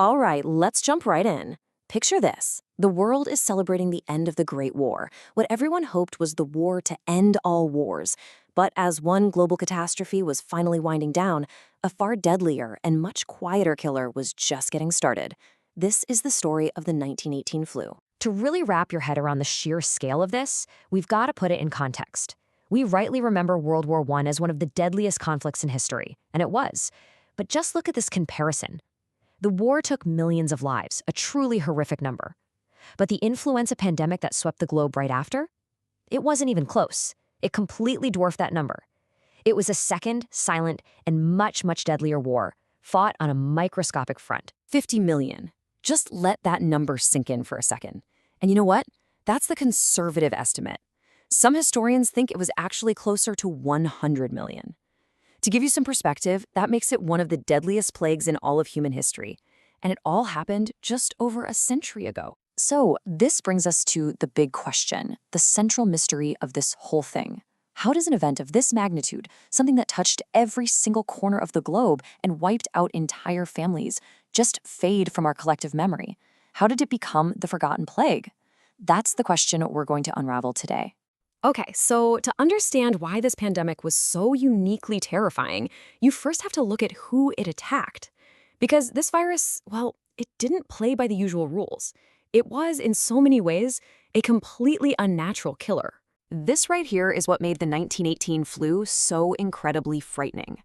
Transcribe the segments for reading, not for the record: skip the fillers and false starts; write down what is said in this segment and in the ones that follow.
All right, let's jump right in. Picture this. The world is celebrating the end of the Great War, what everyone hoped was the war to end all wars. But as one global catastrophe was finally winding down, a far deadlier and much quieter killer was just getting started. This is the story of the 1918 flu. To really wrap your head around the sheer scale of this, we've got to put it in context. We rightly remember World War I as one of the deadliest conflicts in history, and it was. But just look at this comparison. The war took millions of lives, a truly horrific number. But the influenza pandemic that swept the globe right after? It wasn't even close. It completely dwarfed that number. It was a second, silent, and much, much deadlier war, fought on a microscopic front. 50 million. Just let that number sink in for a second. And you know what? That's the conservative estimate. Some historians think it was actually closer to 100 million. To give you some perspective, that makes it one of the deadliest plagues in all of human history. And it all happened just over a century ago. So this brings us to the big question, the central mystery of this whole thing. How does an event of this magnitude, something that touched every single corner of the globe and wiped out entire families, just fade from our collective memory? How did it become the forgotten plague? That's the question we're going to unravel today. Okay, so to understand why this pandemic was so uniquely terrifying, you first have to look at who it attacked. Because this virus, well, it didn't play by the usual rules. It was, in so many ways, a completely unnatural killer. This right here is what made the 1918 flu so incredibly frightening.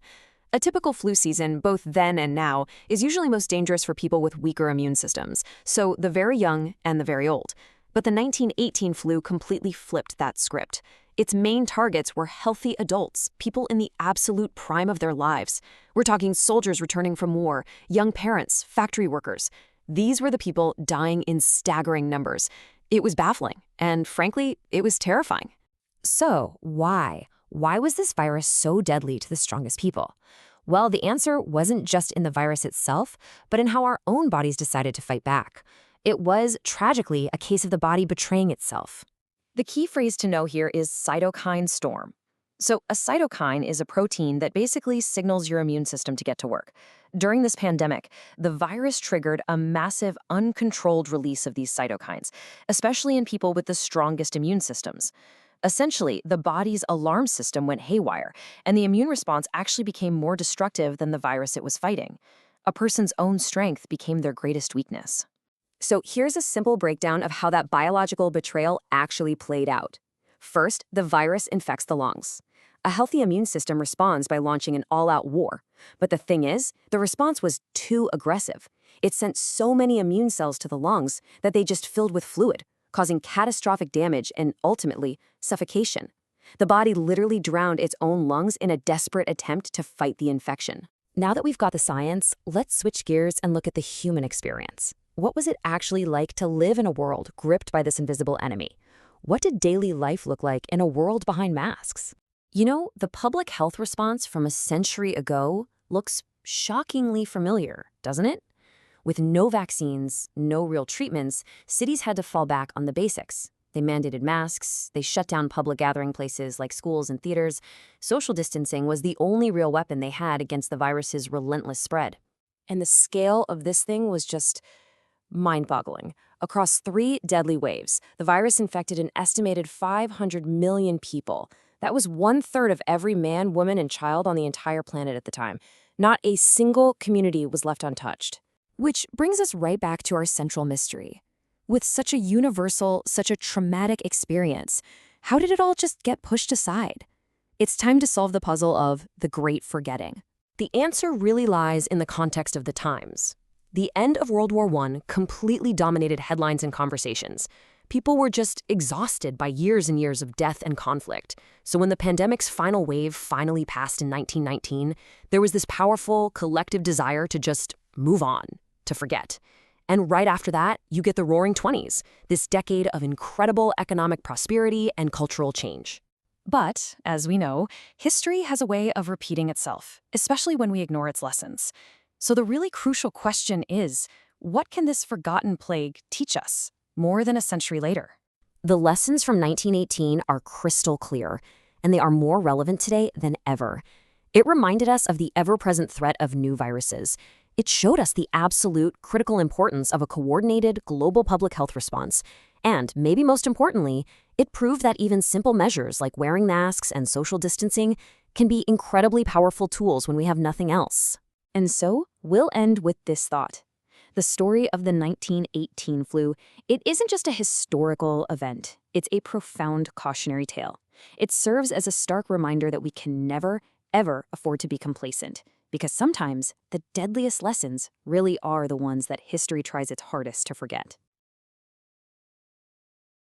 A typical flu season, both then and now, is usually most dangerous for people with weaker immune systems, so the very young and the very old. But the 1918 flu completely flipped that script. Its main targets were healthy adults, people in the absolute prime of their lives. We're talking soldiers returning from war, young parents, factory workers. These were the people dying in staggering numbers. It was baffling, and frankly, it was terrifying. So, why? Why was this virus so deadly to the strongest people? Well, the answer wasn't just in the virus itself, but in how our own bodies decided to fight back. It was, tragically, a case of the body betraying itself. The key phrase to know here is cytokine storm. So a cytokine is a protein that basically signals your immune system to get to work. During this pandemic, the virus triggered a massive, uncontrolled release of these cytokines, especially in people with the strongest immune systems. Essentially, the body's alarm system went haywire, and the immune response actually became more destructive than the virus it was fighting. A person's own strength became their greatest weakness. So here's a simple breakdown of how that biological betrayal actually played out. First, the virus infects the lungs. A healthy immune system responds by launching an all-out war. But the thing is, the response was too aggressive. It sent so many immune cells to the lungs that they just filled with fluid, causing catastrophic damage and, ultimately, suffocation. The body literally drowned its own lungs in a desperate attempt to fight the infection. Now that we've got the science, let's switch gears and look at the human experience. What was it actually like to live in a world gripped by this invisible enemy? What did daily life look like in a world behind masks? You know, the public health response from a century ago looks shockingly familiar, doesn't it? With no vaccines, no real treatments, cities had to fall back on the basics. They mandated masks, they shut down public gathering places like schools and theaters. Social distancing was the only real weapon they had against the virus's relentless spread. And the scale of this thing was just mind-boggling. Across 3 deadly waves, the virus infected an estimated 500 million people. That was 1/3 of every man, woman, and child on the entire planet at the time. Not a single community was left untouched. Which brings us right back to our central mystery. With such a universal, such a traumatic experience, how did it all just get pushed aside? It's time to solve the puzzle of the Great Forgetting. The answer really lies in the context of the times. The end of World War I completely dominated headlines and conversations. People were just exhausted by years and years of death and conflict. So when the pandemic's final wave finally passed in 1919, there was this powerful, collective desire to just move on, to forget. And right after that, you get the Roaring '20s, this decade of incredible economic prosperity and cultural change. But, as we know, history has a way of repeating itself, especially when we ignore its lessons. So the really crucial question is, what can this forgotten plague teach us more than a century later? The lessons from 1918 are crystal clear, and they are more relevant today than ever. It reminded us of the ever-present threat of new viruses. It showed us the absolute critical importance of a coordinated global public health response. And, maybe most importantly, it proved that even simple measures like wearing masks and social distancing can be incredibly powerful tools when we have nothing else. And so, we'll end with this thought. The story of the 1918 flu, it isn't just a historical event. It's a profound cautionary tale. It serves as a stark reminder that we can never, ever afford to be complacent, because sometimes the deadliest lessons really are the ones that history tries its hardest to forget.